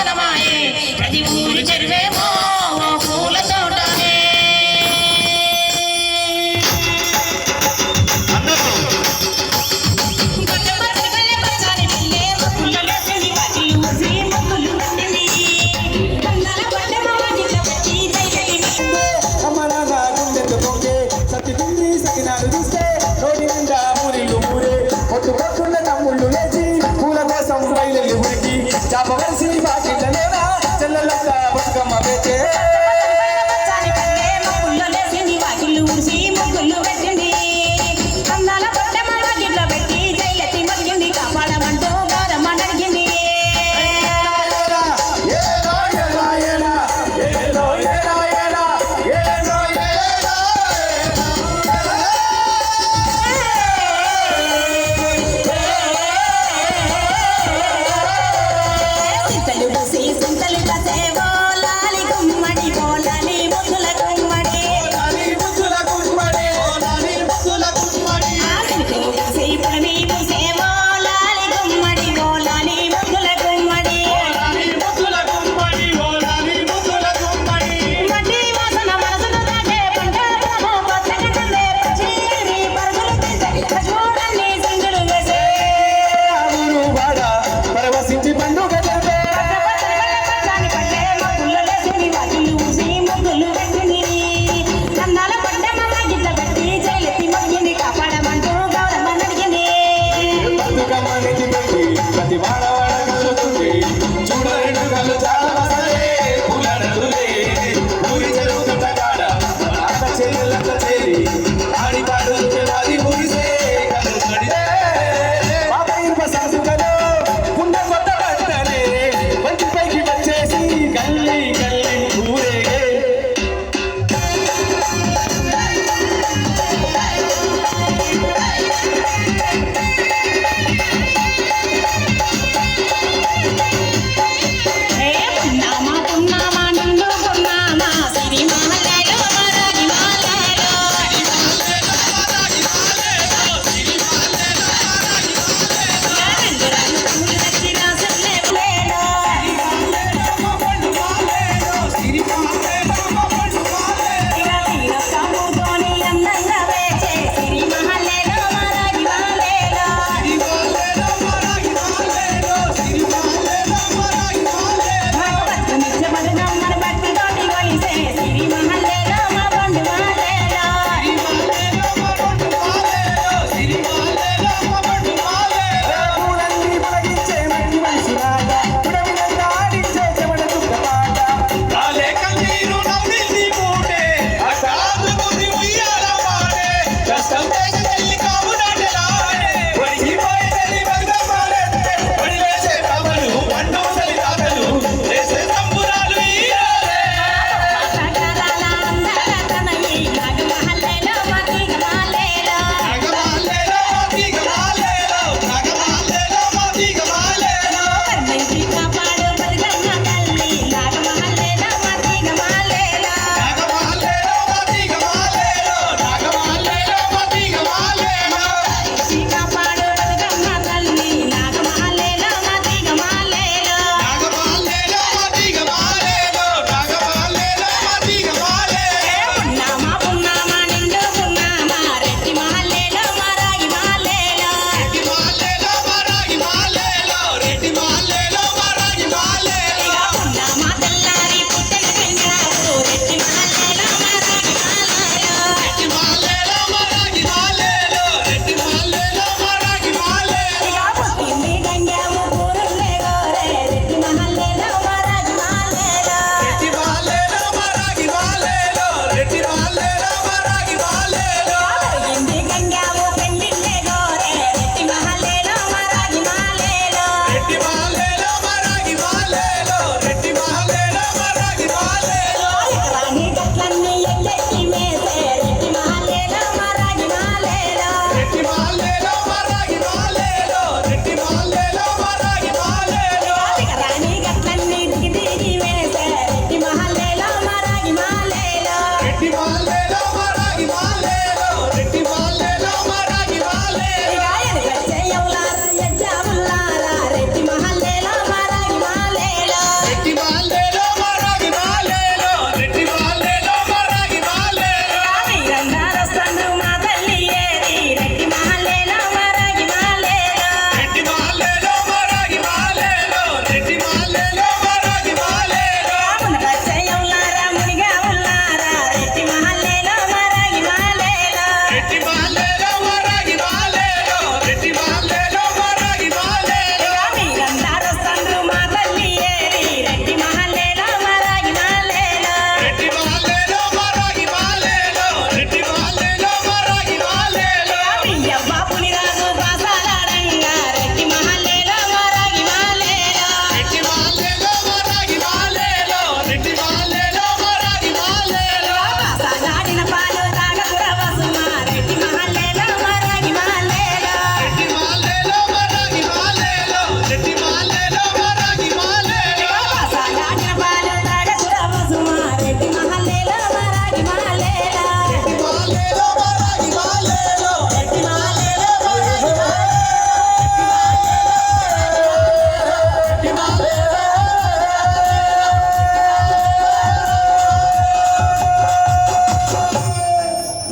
బోనమాయే ప్రతి ఊరి చెరువేమో పూల తోటనే చాపవలసి బాకిళ్ళలోనా చెల్లెలంతా బతుకమ్మ పెట్టే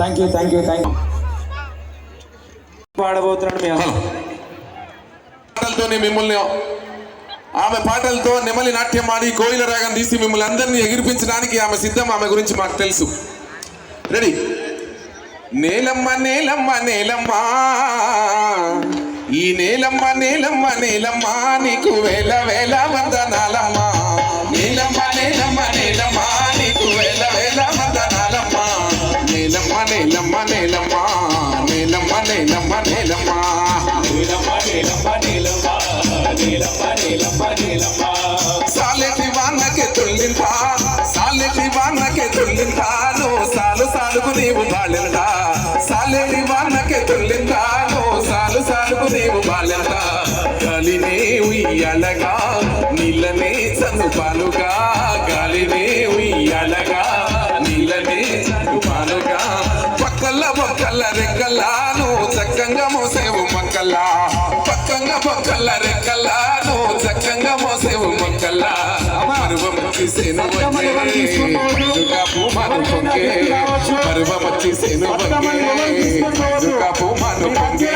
thank you thank you thank you. పాడబోతున్నాడు మీ పాటలతోనే మిమ్మల్ని ఆమె పాటలతో నెమలి నాట్యం ఆడి కోయిల రాగం తీసి మిమ్మల్ని అందరినీ ఎగిరిపించడానికి ఆమె సిద్ధం. ఆమె గురించి మాకు తెలుసు. రెడీ? నేలమ్మ నేలమ్మ నేలమ్మ, ఈ నేలమ్మ నేలమ్మ నేలమ్మ, నీకు వేల వేల వందనాలమ్మ. నేలమ్మ నేలమ్మ నేలమ్మ, నీకు వేల వేల వందనాలమ్మ. నేలమ్మ నేలమ్మ నేలమ్మ, నేలమ్మ నేలమ్మ నేలమ్మ, సాలెటి వానకే తుల్లింత, సాలెటి వానకే తుల్లింత, నువ్వు సాలు సాలుకు నీవు బాలెంత. సాలెటి వానకే తుల్లింత, నువ్వు సాలు సాలుకు నీవు బాలెంత. గాలినే ఉయ్యాలగా, నీళ్ళనే చనుపాలుగా, గాలినే ఉయ్యాలగా, నీళ్ళనే చనుపాలుగా, పక్కల పక్కల రెక్కల్లా నువ్వు చక్కంగా మోసేవు మక్కల్లా. పక్కంగా పక్కల రెక్కల్లా నువ్వు చక్కంగా మోసేవు మక్కల్లా. మరువమొచ్చేసేను పూమాను పొంగే, మరువమొచ్చేసేను పూమాను పొంగే.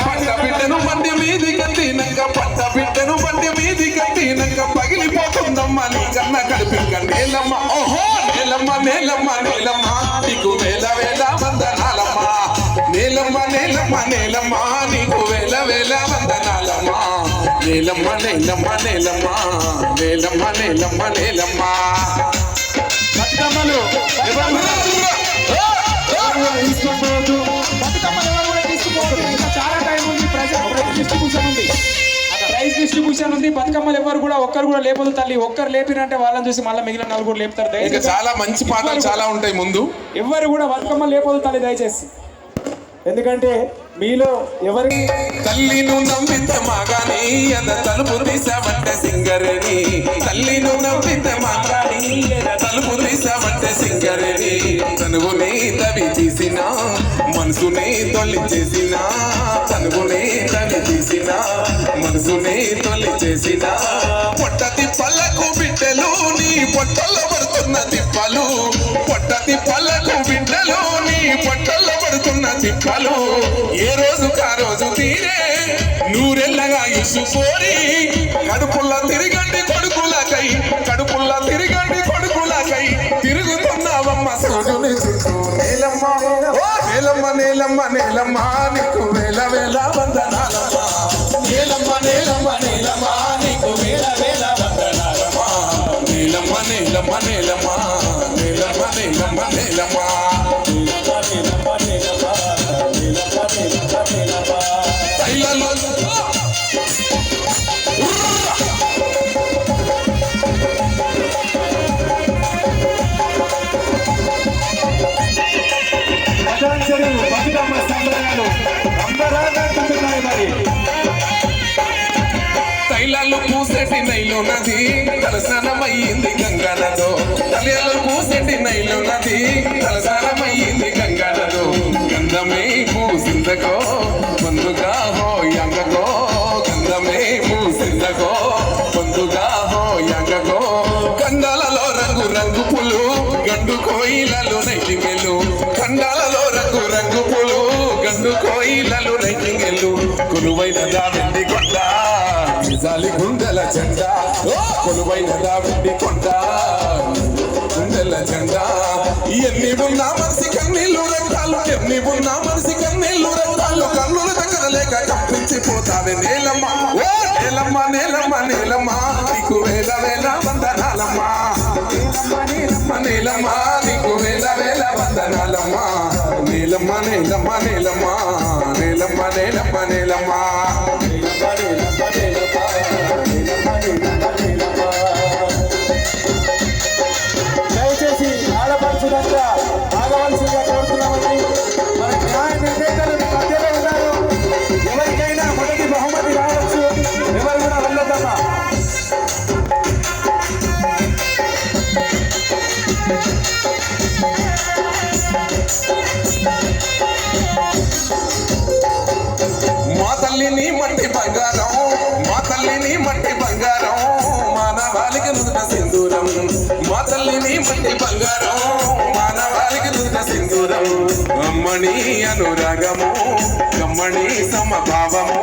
పట్ట బిడ్డను బండి మీది కట్టినాక, పట్ట బిడ్డను బండి మీది కట్టినాక పగిలిపోతుందమ్మా నీ కన్న కడిపింక. నేలమ్మ ఓహో నేలమ్మ నేలమ్మ నేలమ్మ, నీకు వేల వేల వందనాలమ్మ. నేలమ్మ నేలమ్మ నేలమ్మ, నీకు వేల వేల వందనాలమ్మ. నేలమ్మ నేలమ్మ నేలమ్మ, నేలమ్మ నేలమ్మ నేలమ్మ. బతుకమ్మలు తీసుకోవద్దు, బతుకమ్మలు ఎవరు కూడా తీసుకోవద్దు. ఇంకా చాలా టైం ఉంది. ప్రైజ్ డిస్ట్రిబ్యూషన్ ఉంది, ప్రైజ్ డిస్ట్రిబ్యూషన్ ఉంది. బతుకమ్మలు ఎవరు కూడా ఒక్కరు కూడా లేపదు తల్లి. ఒక్కరు లేపినంటే వాళ్ళని చూసి మళ్ళీ మిగిలిన వాళ్ళు కూడా లేపుతారు. ఇంకా చాలా మంచి పాటలు చాలా ఉంటాయి ముందు. ఎవరు కూడా బతుకమ్మ లేపదు తల్లి దయచేసి. ఎందుకంటే మీలో ఎవరి తల్లిను నమ్మితే మాగాని అన్న తలుపు తీసావంటే సింగరేణి. తల్లిను నమ్మితే మాగాని తలుపు తీసావంటే సింగరేణి. తనువుని తవి తీసిన, మనసుని తొలి చేసిన, తనువుని తవి తీసిన, మనసుని తొలి చేసిన. పొట్ట తిప్పలకు బిడ్డలు నీ పొట్టల్లో పడుతున్న తిప్పలు, పొట్ట తిప్పలకు బిడ్డలు నీ పొట్టల్లో పడుతున్న తిప్పలు. ఏ రోజు కా రోజు తీరే నూరెల్లగా ఇసుపోరి, కడుపుల్లా తిరిగండి కొడుకులకై, కడుపుల్లా తిరిగండి కొడుకులకై తిరుగుతున్నావమ్మ సోజుని చుట్టూ. నేలమ్మ నేలమ్మ నేలమ్మ నేలమ్మ, నీకు వేల వేల వందనాలమ్మ. నేలమ్మ నేలమ్మ నేలమ్మ, నీకు వేల వేల వందనాలమ్మ. నేలమ్మ నేలమ్మ నేలమ్మ, నేలమ్మ నేలమ్మ నేలమ్మ. బతుకమ్మ సంబరాలు రంగరాగా తుంటున్నాయి మరి. తైలాలు పూసెట్టి నైలు నది తలసానమయ్యింది గంగానదో. తైలాలు పూసెట్టి నైలు నది తలసానమయ్యింది గంగానదో. గంధమే పూసిందకో ముందుగా హో యంగకో, గంధమే పూసిందకో ముందుగా హో యంగకో. కండాలలో రంగు రంగు పులు, గండు కోయిలలు నైటింగెలు. కండాలలో రంగు రంగు పులు, గండు కోయిలలు నైటింగెలు. కొలువైన దావెండి కొండ, నిజాలి గుండెల జెండా. కొలువైన దావెండి కొండ, గుండెల జెండా. ఎన్ని ఉన్నా మనసి కన్నీళ్ళు రక్తాలు, ఎన్ని ఉన్నా మనసి కన్నీళ్ళు రక్తాలు. కన్నుల దగ్గర లేక కప్పించిపోతావే నేలమ్మ ఓ నేలమ్మ నేలమ్మ నేలమ్మ, నీకు వేల వేల వందనాలమ్మ. నేలమ్మ నేలమ్మ, నీకు వేల వేల వందనాలమ్మ. నేలమ్మ నేలమ్మ నేలమ్మ, నేలమ్మ నేలమ్మ నేలమ్మ. దయచేసి ఆడపడుచుదంతా ఆగవలసిందిగా కోరుతున్నామండి. మన న్యాయ నిర్ణేతలు మధ్యలో ఉన్నారు. ఎవరికైనా మొదటి బహుమతి రావచ్చు, ఎవరు కూడా వెళ్ళదమ్మా. మా తల్లిని మట్టి బంగారం, మా తల్లిని మట్టి బంగారం, మానవాళికి నుదుట సింధూరం. మా తల్లిని మట్టి బంగారం, మానవాళికి నుదుట సింధూరం. కమ్మని అనురాగము కమ్మని సమభావము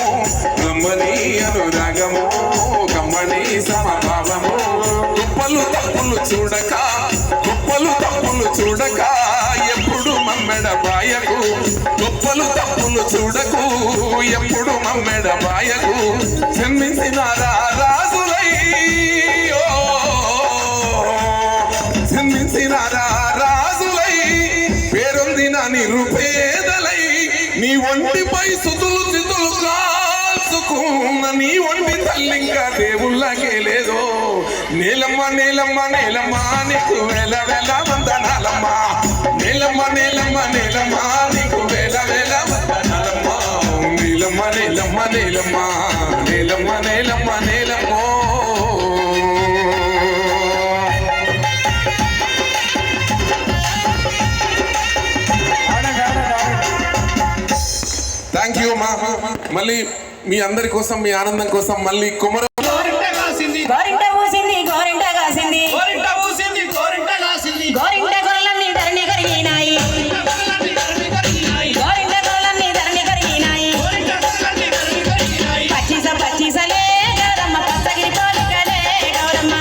కమ్మని అనురాగము కమ్మని సమభావము గొప్పలు తప్పులు చూడక గొప్పలు తప్పులు చూడక ఎప్పుడు మమ్మెడ బాయకు గొప్పలు తప్పులు చూడకు ఎప్పుడు మమ్మెడ బాయకు జన్మించిన రాజులై జన్మించిన రాజులై పేరొందిన నిరుపేదలై నీ ఒంటిపై సుతులు చితులు కాల్చుకున్న నీ ఒంటి తల్లింగా దేవుళ్ళకే లేదో నీలమ్మ నీలమ్మ నీలమ్మ నీకు వేల వేల వందనాలమ్మ నీలమ్మ నీలమ్మ నీలమ్మ నీకు వేల వేల వందనాలమ్మ నీలమ్మ నీలమ్మ నీలమ్మ నీలమ్మ నీలమ్మ నీలమ్మ థ్యాంక్ యూ మా మళ్ళీ మీ అందరి కోసం మీ ఆనందం కోసం మళ్ళీ కుమర గోరింట కాసింది గోరింట కాసింది గోరింట గొల్లన్ని ధరణి కరిగినాయి గోరింట గొల్లన్ని ధరణి కరిగినాయి పచ్చిసలే గౌరమ్మ పచ్చగిరి పోలికలే గౌరమ్మ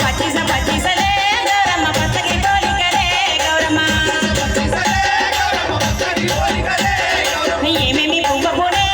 పచ్చిసలే గౌరమ్మ పచ్చగిరి పోలికలే గౌరమ్మ ఏమేమి పువ్వ పూడే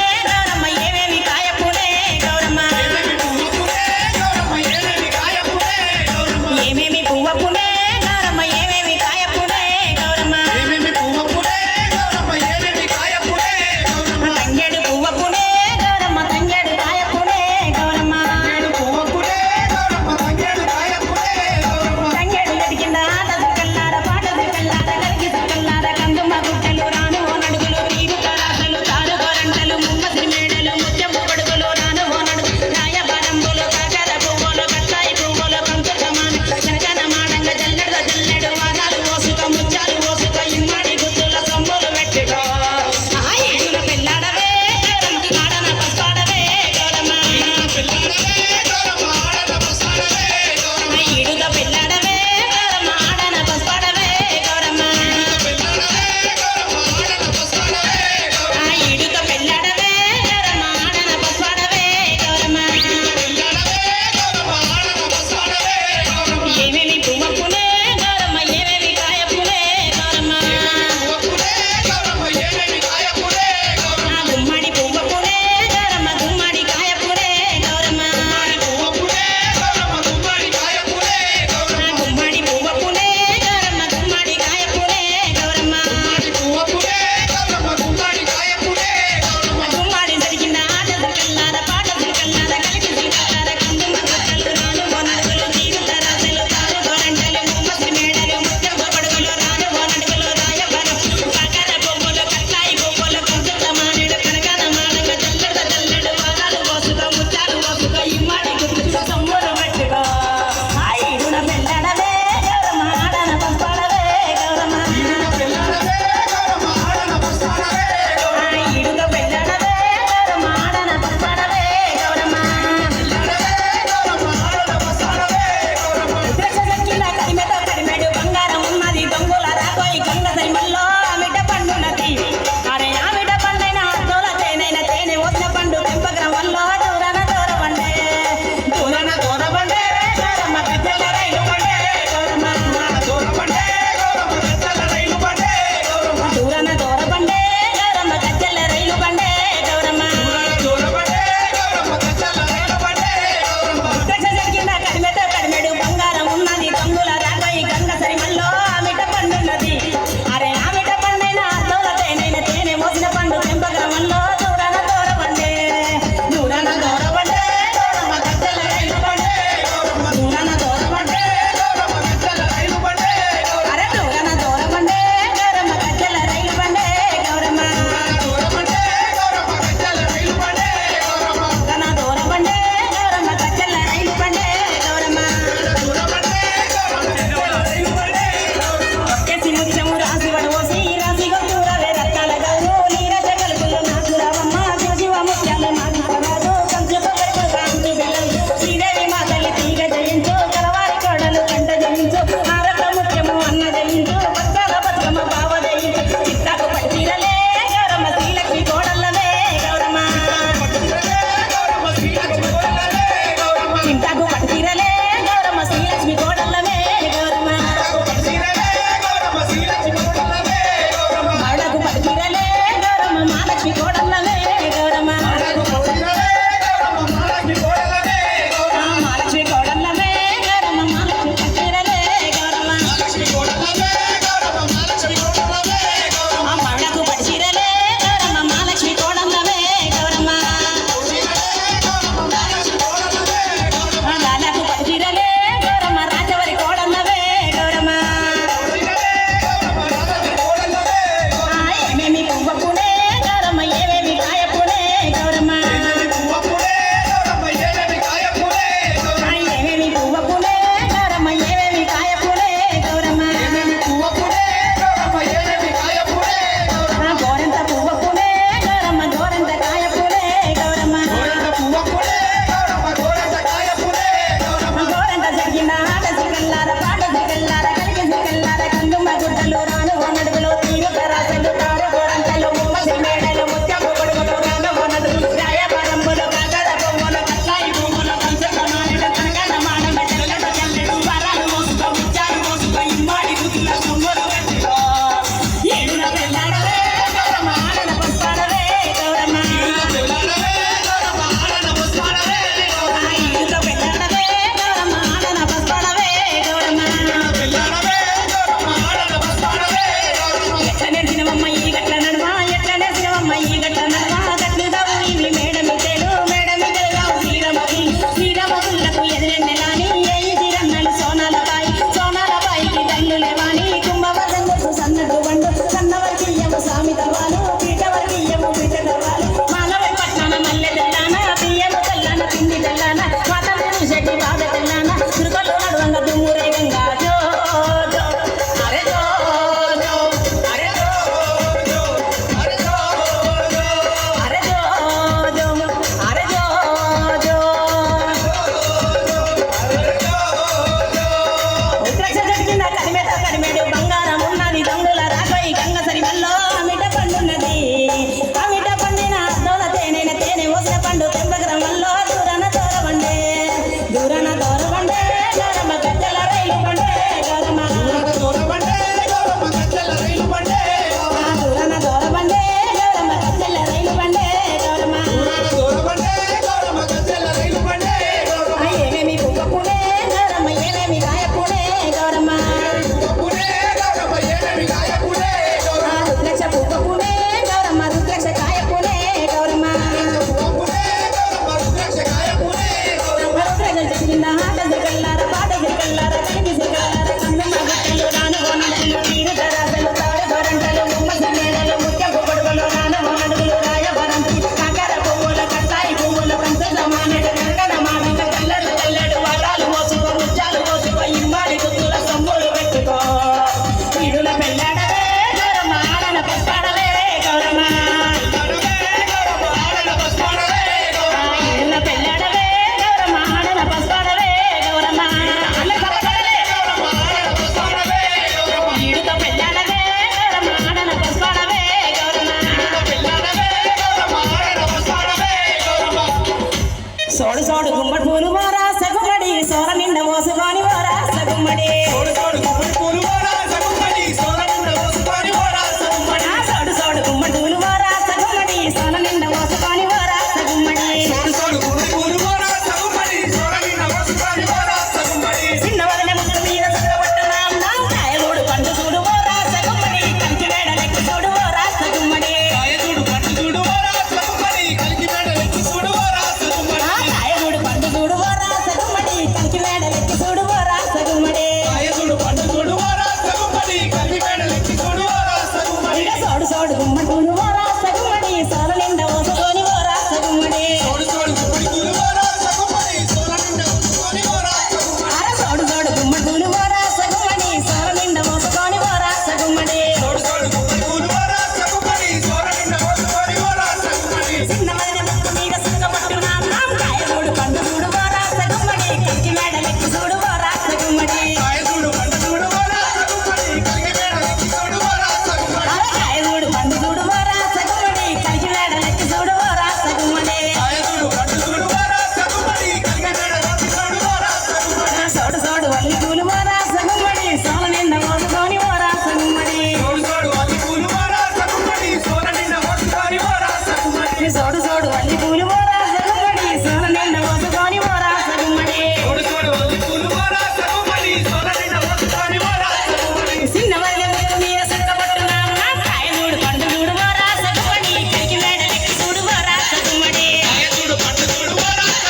సోడు సోడు గుమ్మడి పూలు వారా సగుమడి సోర నిండ మోసుకొని వారా సగుమడి తోడు తోడు గుమ్మడి పూలు వారా సగుమడి సోర నిండ మోసుకొని వారా సగుమడి సోడు సోడు గుమ్మడి పూలు వారా సగుమడి సోర నిండ మోసుకొని వారా సగుమడి తోడు తోడు గుమ్మడి పూలు వారా సగుమడి సోర నిండ మోసుకొని వారా సగుమడి చిన్న వదిన ముగ్గురు మీద సుఖపట్టున్నాం కాయగూడు పండు చూడు వారా సగుమడి కంచి వేడ లెక్క చూడు వారా సగుమడి కాయదూడు పండు చూడు వారా సగుమడి కలికి మేడ లెక్కి చూడు వారా సగుమడి కాయగూడు పండు చూడు వారా సగుమడి కంచి వేడ లెక్క చూడు వారా సగుమడి కాయదూడు పండు చూడు వారా సగుమడి కలికి మేడ లెక్కి చూడు వారా సగుమడి సోడు సోడు గుమ్మడి పూలు వారా సగుమడి సోర నిండ మోసుకొని వారా సగుమడి తోడు తోడు గుమ్మడి పూలు వారా సగుమడి సోర నిండ మోసుకొని వారా సగుమడి సోడు సోడు గుమ్మడి పూలు వారా సగుమడి సోర నిండ మోసుకొని వారా సగుమడి తోడు తోడు గుమ్మడి పూలు వారా సగుమడి సోర నిండ మోసుకొని వారా సగుమడి చిన్న వదిన ముక్కు మీద సుఖపట్టున్నాం కాయగూడు పండు చూడు వారా సగుమడి కంచి మేడ లెక్క చూడు వారా సగుమడి కాయదూడు పండు చూడు వారా సగుమడి కలికి మేడ లెక్కి చూడు వారా సగుమడి కాయగూడు పండు చూడు వారా సగుమడి కంచి మేడ లెక్క చూడు వారా సగుమడి కాయదూడు పండు చూడు వారా సగుమడి కలికి మేడ లెక్కి చూడు వారా సగుమడి సోడు సోడు వల్లి పూలు వారా సగుమడి సోల నిండ మోసుకొని వారా సగుమడి తోడు తోడు అల్లి పూలు వారా సగుమడి సోర నిండ మోసుకొని వారా సగుమడి సోడు సోడు వల్లి పూలు వారా సగుమడి సోల నిండ మోసుకొని వారా సగుమడి తోడు తోడు అల్లి పూలు వారా సగుమడి సోర నిండ మోసుకొని వారా సగుమడి చిన్న వదిన ముక్కు మీద సుఖపట్టున్నాం కాయగూడు పండు చూడు వారా సగుమడి కలికి మేడ లెక్క చూడు వారా సగుమడి కాయదూడు పండు చూడు వారా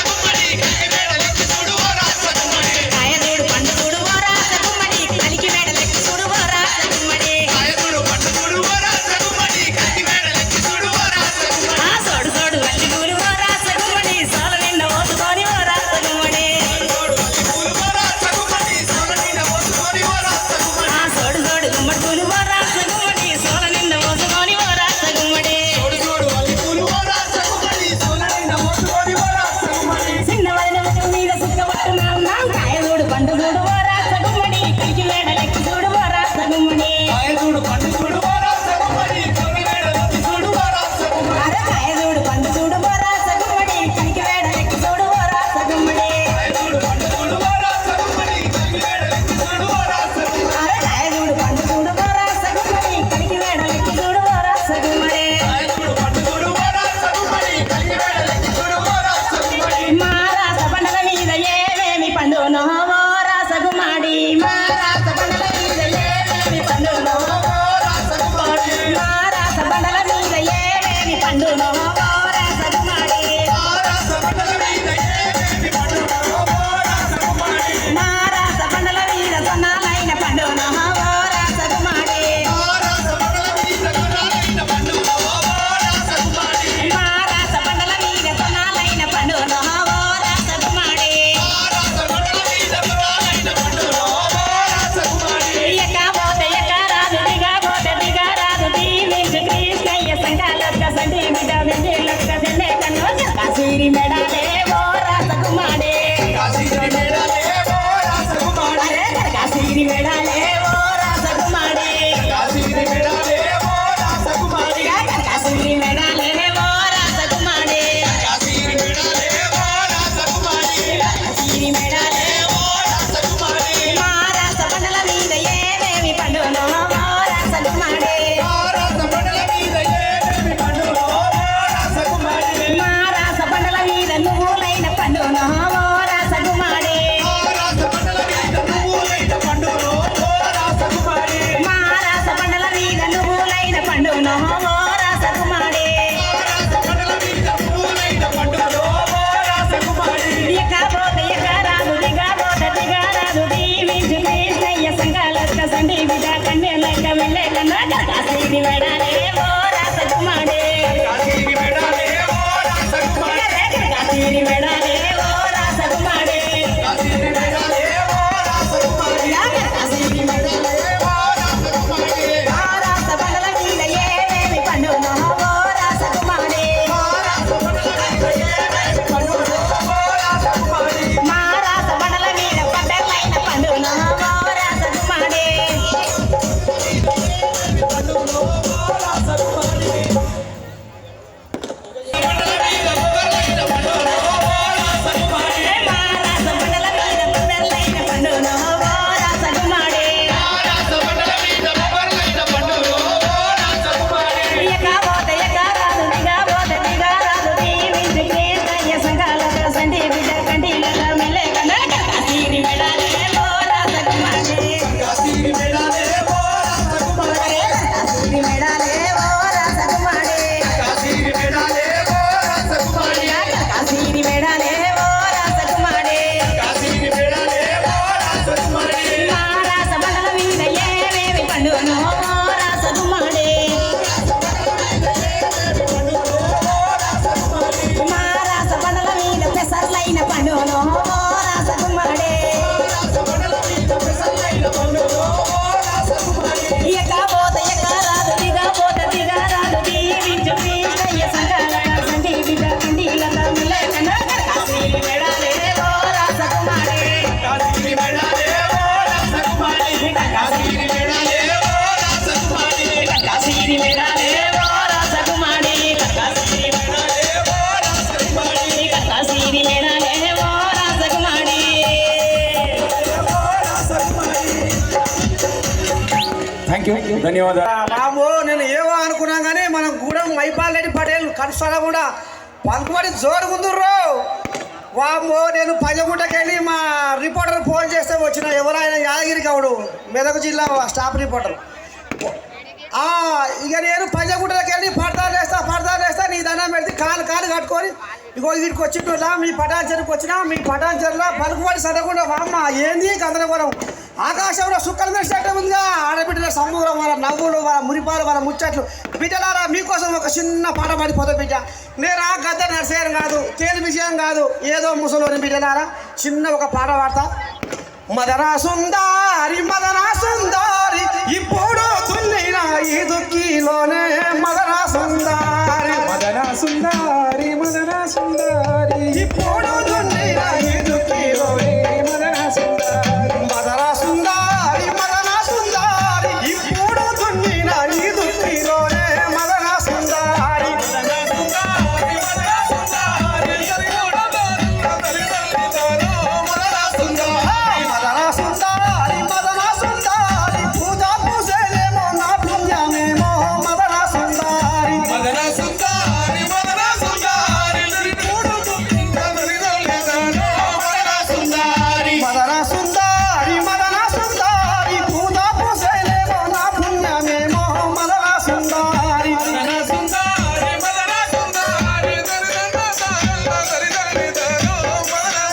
సగుమడి కలికి మేడ లెక్కి చూడు వారా సగుమడి కాయగూడు పండు చూడు వారా సగుమడి కలికి మేడ లెక్క చూడు వారా సగుమడి కాయదూడు పండు చూడు వారా సగుమడి కలికి మేడ లెక్కి చూడు వారా సగుమడి సోడు సోడు వల్లి పూలు వారా సగుమడి సోల నిండ మోసుకొని వారా సగుమడి తోడు అల్లి పూలు వారా సగుమడి సోర నిండ మోసుకొని వారా సగుమడి సోడు సోడు గుమ్మడి పూలు వారా సగుమడి సోల నిండ మోసుకొని వారా సగుమడి తోడు తోడు అల్లి పూలు వారా సగుమడి సోర నిండ మోసుకొని వారా సగుమడి చిన్న వదిన ముక్కు మీద సుఖపట్టున్నాం కాయగూడు పండు చూడు వారా సగుమడి కలికి మేడ లెక్క చూడు వారా సగుమడి కాయదూడు పండు చూడు వారా సగుమడి కలికి మేడ లెక్కి చూడు వారా సగుమడి కాయగూడు పండు చూడు వారా సగుమడి కలికి మేడ లెక్క చూడు వారా సగుమడి కాయదూడు పండు చూడు వారా సగుమడి కలికి మేడ లెక్కి చూడు వారా సగుమడి కాయగూడు పండు చూడు వారా సగుమడి కలికి మేడ లెక్క చూడు వారా సగుమడి కాయదూడు పండు చూడు వారా సగుమడి కలికి మేడ లెక్కి చూడు వారా సగుమడి మారాస పండల మీద ఏమేమి పండునో వారా సగుమడి మారాస పండల మీద ఏమేమి పండునో మారాస పండల మీద ఏమేమి పండునో వారా సగుమడి వారాస మండల మీద ఏమేమి పండునో వారా సగుమడి మారాస పండల మీద సన్నాలైన పండునో వారా సగుమడి వారాస మండల మీద గుణాలైన పండునో వారా సగుమడి మారాస పండల మీద సన్నాలైన పండునో వారా సగుమడి వారాస మండల మీద గుణాలైన పండునో వారా సగుమడి ఎక్కబోతే ఎక్కరాదు దిగబోతే దిగరాదు దీవించు కృష్ణయ్య సంఘాలొక్క సంటి బిడ్డ వెండిలొక్క సెల్లె కన్ను కాసిరి మెడలే ఓరా సగుమాడే కాశీరి మేడలే వారా సగుమడి కాసిరి మెడలే ఓరా సగుమాడే కాశీరి మేడలే వారా సగుమడి కాసిరి మెడలే ఓరా సగుమాడే కాశీరి మేడలే వారా సగుమడి కాసిరి మెడలే వారా సగుమడి మారాస పండల మీద ఏమేమి పండునో ఓరా సగుమాడే వారాస మండల మీద ఏమేమి పండునో వారా సగుమడి మారాస పండల మీద నువ్వులైన పండునో ఓరా సగుమాడే వారాస మండల మీద నువ్వులైన పండునో వారా సగుమడి మారాస పండల మీద నువ్వులైన పండునో ఓరా సగుమాడే వారాస మండల మీద నువ్వులైన పండునో వారా సగుమడి ఎక్కబోతే ఎక్కరాదు దిగబోతే దిగరాదు దీవించు కృష్ణయ్య సంఘాలొక్క సండి బిడ్డ కన్నెలక్క వెళ్ళే కన్నా కాసిరి మెడలే ఓరా సగుమాడే కాశీరి మేడలే వారా సగుమడి కాసిరి మెడలే ఓరా సగుమాడే కాశీరి మేడలే వారా సగుమడి కాసిరి మెడలే వారా సగుమడి మారాస పండల మీద ఏమేమి పండునో ఓరా సగుమాడే వారాస మండల మీద ఏమేమి పండునో వారా సగుమడి మారాస పండల మీద పడ్డలైన పండునో ఓరా సగుమాడే పండునో వారా గండిలలో మెల్లె కన్నా కాసిరి మెడాలే ఓ రాసకుమారి కాసిరి మెడాలే ఓ రాసకుమారి కాసిరి మెడాలే ఓ రాసకుమారి కాసిరి మెడాలే ఓ రాసకుమారి కాసిరి మెడాలే ఓ రాసకుమారి కాసిరి మెడాలే ఓ రాసకుమారి మా రాస బండల మీద ఏమేమి పండును ఓ రాసకుమారి మా రాస బండల మీద పెసర్లైన పండును ఓ రాసకుమారి ఎక్కబోత ఎక్కరాదు దిగబోత దిగరాదు దీవించు కృష్ణయ్య సంగాల సంధి బిడ్డ కండిలత ముల్లె కన్నా కాసిరి మెడాలే ఓ రాసకుమారి కాసిరి మెడాలే ఓ రాసకుమారి కాసిరి మెడాలే ఓ రాసకుమారి కాసిరి మెడాలే ఓ రాసకుమారి కాసిరి మెడాలే ఓ రాసకుమారి కాసిరి మెడాలే ఓ రాసకుమారి థ్యాంక్ యూ, ధన్యవాదాలు. బాబు నేను ఏవో అనుకున్నాం కానీ మనం గూడెం మైపాల్ రెడ్డి పటేల్ కనసాల కూడా పలుకుబడి జోరుగుందుర్రు వామ్మో. నేను పంజగుట్టకెళ్ళి మా రిపోర్టర్ ఫోన్ చేస్తే వచ్చిన ఎవరైనా యాదగిరి గౌడు మెదక్ జిల్లా స్టాఫ్ రిపోర్టర్. ఇక నేను పంజగుట్టకి వెళ్ళి పడతాలు వేస్తా నీ దండం పెడితే కాలు కట్టుకొని ఇగో వీటికి వచ్చిట్టులా మీ పటాన్చర్కి వచ్చినా మీ పటాన్చర్లో పలుకుబడి సరకుండా వామ్మ ఏంది గందరగోళం. ఆకాశంలో సుక్కలు మెరిసినట్టే ఉందిగా ఆడబిడ్డల సముద్రం వాళ్ళ నవ్వులు వాళ్ళ మురిపాలు వాళ్ళ ముచ్చట్లు. బిడ్డలారా మీకోసం ఒక చిన్న పాట పాడిపోతా బిడ్డ. నేను ఆ గద్ద నడిసేయడం కాదు, తేలి విషయం కాదు, ఏదో ముసలోని బిడ్డలారా చిన్న ఒక పాట పాడతా. మదనా సుందారి ఇప్పుడు తుల్లిన ఈ దుఃఖిలోనే మదనా సుందారి ఇప్పుడు తుల్లిన ఈ దుఃఖిలోనే మదనా సుందారి ఇప్పుడు తుల్లిన ఈ దుఃఖిలోనే మదనా సుందారి మదనా సుందారి పూజా పూసేలేమో నా పుణ్యమేమో మదనా సుందారి మదన సుందారి మదన సుందారి మదన సుందారి మదనా సుందారి పూజా పూసేలేమో నా పుణ్యమేమో మదనా సుందారి మదన సుందారి మదన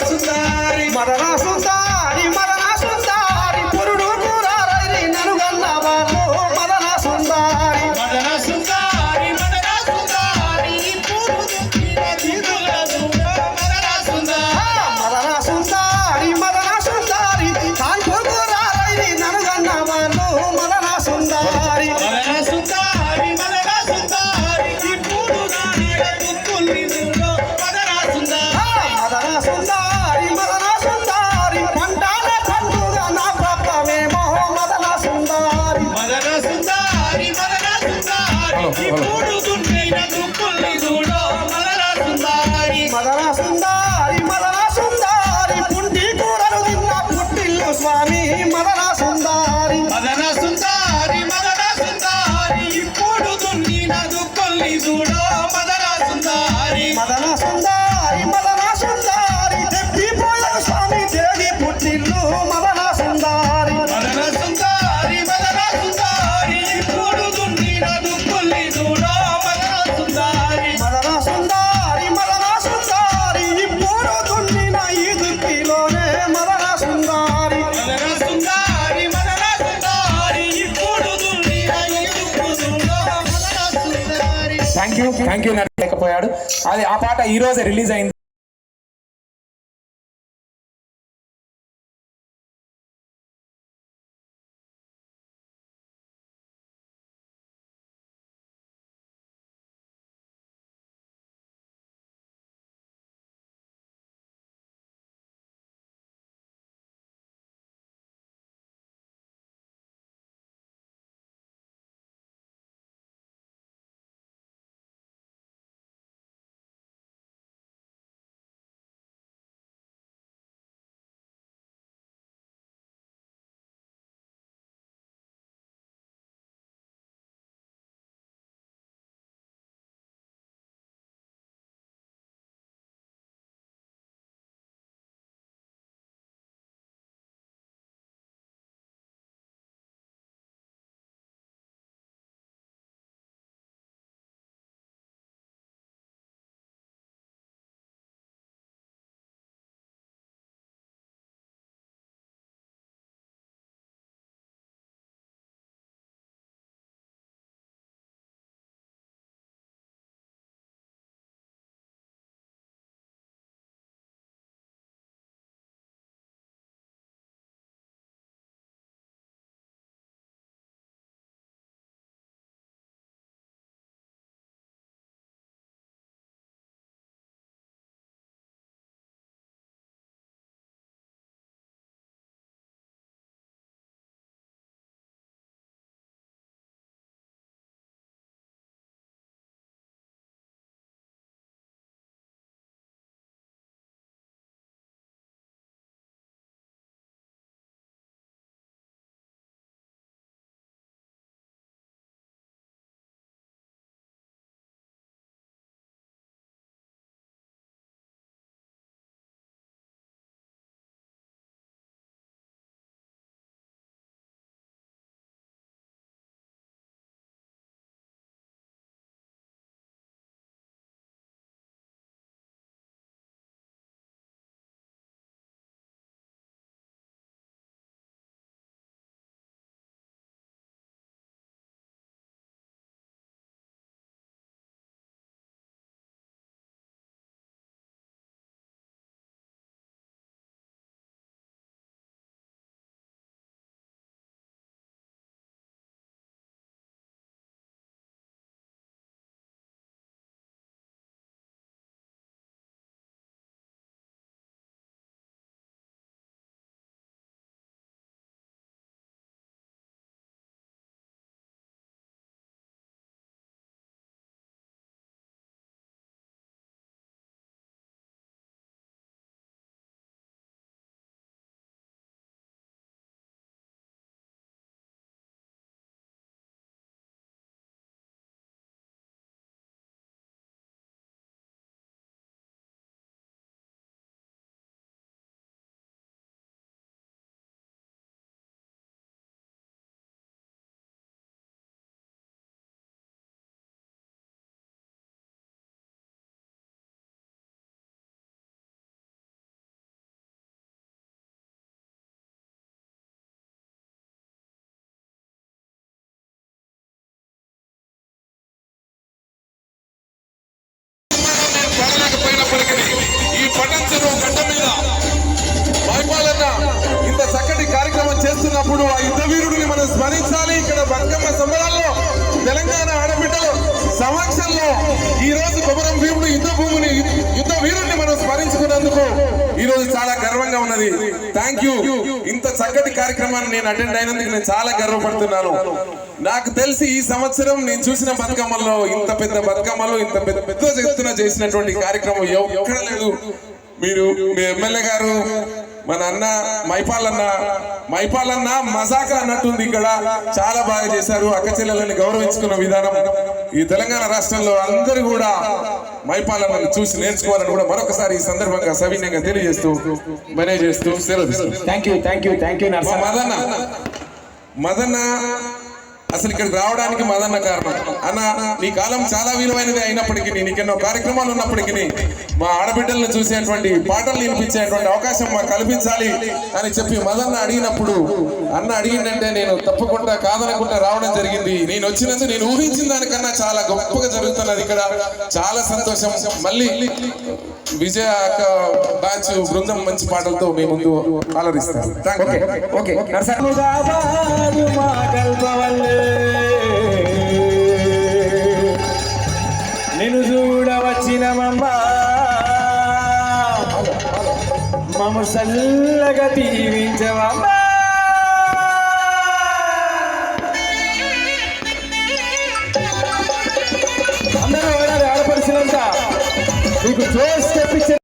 సుందారి మదన సుందారి మదనా సుందారి పురుడు కూరారైరి నన్ను గన్నవారు మదనా సుందారి మదన సుందారి మదన సుందారి మదన సుందారి మదనా సుందారి కాన్పూర్ కూరారైరి నన్ను గన్నవారు మదనా సుందారి మదన సుందారి మదన సుందారి ఇప్పుడు నానిల దుక్కుల్ని చూడు మదన సుందారి మదనా సుందారి పంటాల పండుగ నా పాపమేమో మదనా సుందారి మదన సుందారి మదన సుందారి ఇప్పుడు దున్నైన దుక్కుల్ని చూడు మదన సుందారి మదనా సుందారి పుంటి కూరలు తిన్న పుట్టిల్లు స్వామి మదనా సుందారి మదన సుందారి మదన సుందారి ఇప్పుడు దున్నిన దుక్కుల్ని చూడు మదన సుందారి మదనా సుందారి తెప్పిపోయారు స్వామి దేవి పుట్టిల్లు మదనా సుందారి మదన సుందారి మదన సుందారి ఇప్పుడు దున్నిన దుక్కుల్ని చూడు మదన సుందారి మదనా సుందారి ఇప్పుడు దున్నిన ఈ దుక్కిలోనే మదనా సుందారి మదన సుందారి మదన సుందారి ఇప్పుడు దున్నిన ఈ దుక్కు చూడు మదన సుందారి. Thank you లేకపోయాడు. అది ఆ పాట ఈ రోజే రిలీజ్ అయింది. రోజు చాలా గర్వంగా ఉన్నది. Thank you. ఇంత చక్కటి కార్యక్రమాన్ని నేను అటెండ్ అయినందుకు నేను చాలా గర్వపడుతున్నాను. నాకు తెలిసి ఈ సంవత్సరం నేను చూసిన బతుకమ్మల్లో ఇంత పెద్ద బతుకమ్మలు ఇంత పెద్ద ఎత్తున చేసినటువంటి కార్యక్రమం ఎక్కడ లేదు. మీరు మీ ఎమ్మెల్యే గారు, మన అన్న మైపాలన్న మజాకా అన్నట్టుంది. ఇక్కడ చాలా బాగా చేశారు. అక్క చెల్లెలని గౌరవించుకున్న విధానం ఈ తెలంగాణ రాష్ట్రంలో అందరూ కూడా మైపాలన్నను చూసి నేర్చుకోవాలని కూడా మరొకసారి ఈ సందర్భంగా సవినయంగా తెలియజేస్తూ మేనేజ్ చేస్తూ సెలవు తీసుకుంటాను. థ్యాంక్ యూ మదన్న అసలు ఇక్కడికి రావడానికి మదన్న కారణం. అన్న నీ కాలం చాలా విలువైనది అయినప్పటికీ, నీకెన్నో కార్యక్రమాలు ఉన్నప్పటికీ మా ఆడబిడ్డలను చూసేటువంటి పాటలు వినిపించేటువంటి అవకాశం మాకు కల్పించాలి అని చెప్పి మదన్న అడిగినప్పుడు, అన్న అడిగిందంటే నేను తప్పకుండా కాదనకుండా రావడం జరిగింది. నేను వచ్చినందుకు నేను ఊహించిన దానికన్నా చాలా గొప్పగా జరుగుతున్నది ఇక్కడ. చాలా సంతోషం. మళ్ళీ విజయ బ్యాచ్ బృందం మంచి పాటలతో మీ ముందు ఆలరిస్తాను. ఓకే మా కల్పవల్లే నిన్ను చూడవచ్చిన మమ్మ సల్లగా దీవించవమ్మా. అందరూ ఆడపడుచులంతా మీకు జోష్ తెప్పించే